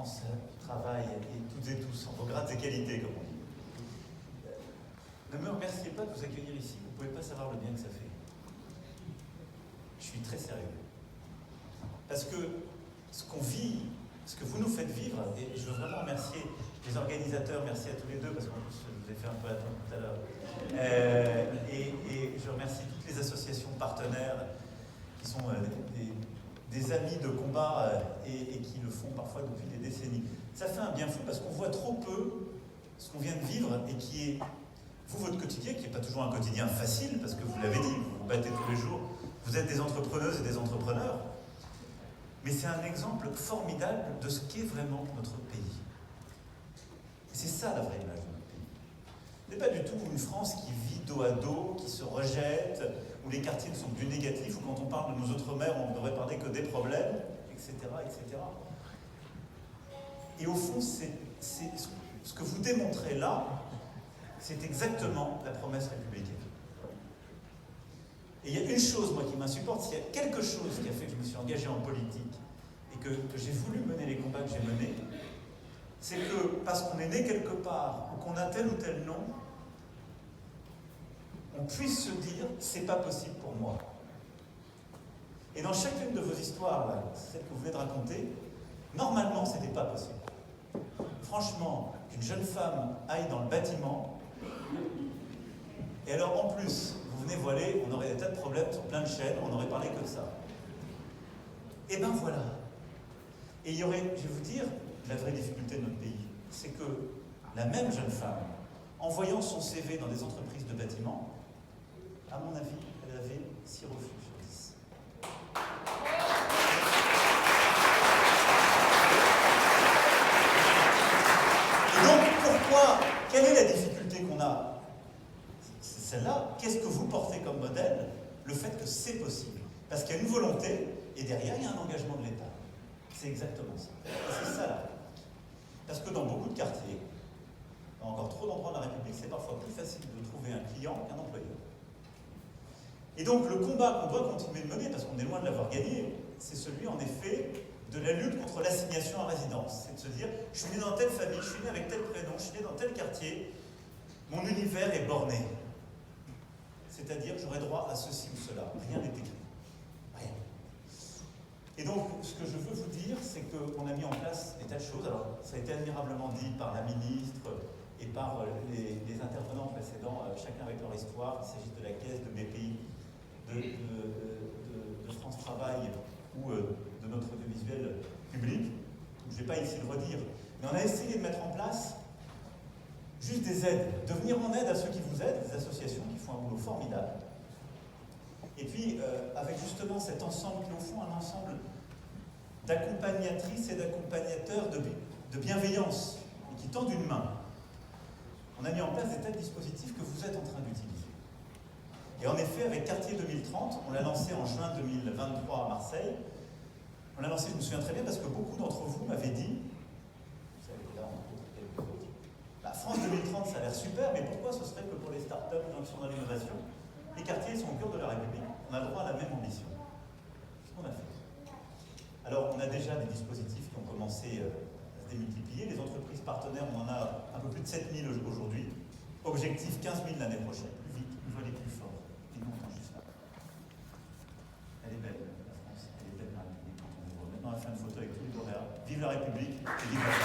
France Travail et toutes et tous, en vos grades et qualités, comme on dit. Ne me remerciez pas de vous accueillir ici, vous ne pouvez pas savoir le bien que ça fait. Je suis très sérieux. Parce que ce qu'on vit, ce que vous nous faites vivre, et je veux vraiment remercier les organisateurs, merci à tous les deux, parce qu'en plus, je vous ai fait un peu attendre tout à l'heure. Et je remercie toutes les associations partenaires qui sont des amis de combat et qui le font parfois depuis des décennies. Ça fait un bien fou parce qu'on voit trop peu ce qu'on vient de vivre et qui est, vous, votre quotidien, qui n'est pas toujours un quotidien facile, parce que vous l'avez dit, vous vous battez tous les jours, vous êtes des entrepreneuses et des entrepreneurs, mais c'est un exemple formidable de ce qu'est vraiment notre pays. Et c'est ça la vraie image de notre pays. Ce n'est pas du tout une France qui vit dos à dos, qui se rejette, où les quartiers ne sont plus négatifs, où quand on parle de nos outre-mer, on ne devrait parler que des problèmes, etc., etc. Et au fond, ce que vous démontrez là, c'est exactement la promesse républicaine. Et il y a une chose, moi, qui m'insupporte, s'il y a quelque chose qui a fait que je me suis engagé en politique et que j'ai voulu mener les combats que j'ai menés, c'est que, parce qu'on est né quelque part, ou qu'on a tel ou tel nom, on puisse se dire, c'est pas possible pour moi. Et dans chacune de vos histoires, là, celle que vous venez de raconter, normalement, c'était pas possible. Franchement, qu'une jeune femme aille dans le bâtiment, et alors en plus, vous venez voiler, on aurait des tas de problèmes sur plein de chaînes, on n'aurait parlé que de ça. Et ben voilà. Et il y aurait, je vais vous dire, la vraie difficulté de notre pays, c'est que la même jeune femme, en voyant son CV dans des entreprises de bâtiment, à mon avis, elle avait 6 refus sur 10. Et donc, pourquoi, quelle est la difficulté qu'on a? C'est celle-là. Qu'est-ce que vous portez comme modèle? Le fait que c'est possible. Parce qu'il y a une volonté, et derrière, il y a un engagement de l'État. C'est exactement ça. Et c'est ça, là. Parce que dans beaucoup de quartiers, dans encore trop d'endroits de la République, c'est parfois plus facile de trouver un client qu'un employeur. Et donc, le combat qu'on doit continuer de mener, parce qu'on est loin de l'avoir gagné, c'est celui, en effet, de la lutte contre l'assignation à résidence. C'est de se dire, je suis né dans telle famille, je suis né avec tel prénom, je suis né dans tel quartier, mon univers est borné. C'est-à-dire, j'aurai droit à ceci ou cela. Rien n'est écrit. Rien. Et donc, ce que je veux vous dire, c'est qu'on a mis en place des tas de choses. Alors, ça a été admirablement dit par la ministre et par les intervenants précédents, chacun avec leur histoire. Il s'agit de la Caisse, de BPI, de France Travail ou de notre audiovisuel public. Je ne vais pas ici le redire. Mais on a essayé de mettre en place juste des aides, de venir en aide à ceux qui vous aident, des associations qui font un boulot formidable. Et puis, avec justement cet ensemble qui, au fond, un ensemble d'accompagnatrices et d'accompagnateurs de bienveillance, et qui tendent une main. On a mis en place des tas de dispositifs que vous êtes en train d'utiliser. Et en effet, avec Quartier 2030, on l'a lancé en juin 2023 à Marseille. On l'a lancé, je me souviens très bien, parce que beaucoup d'entre vous m'avaient dit, vous savez, là, on rencontre quelques autres, la France 2030, ça a l'air super, mais pourquoi ce serait que pour les startups, les gens qui sont dans l'innovation, les quartiers sont au cœur de la République, on a le droit à la même ambition. C'est ce qu'on a fait. Alors, on a déjà des dispositifs qui ont commencé à se démultiplier. Les entreprises partenaires, on en a un peu plus de 7000 aujourd'hui. Objectif 15 000 l'année prochaine. Plus vite, plus aller plus fort. Et nous, on est juste là. Elle est belle, la France. Elle est belle, la République. Maintenant, on va faire une photo avec tous les lauréats. Vive la République et vive la France.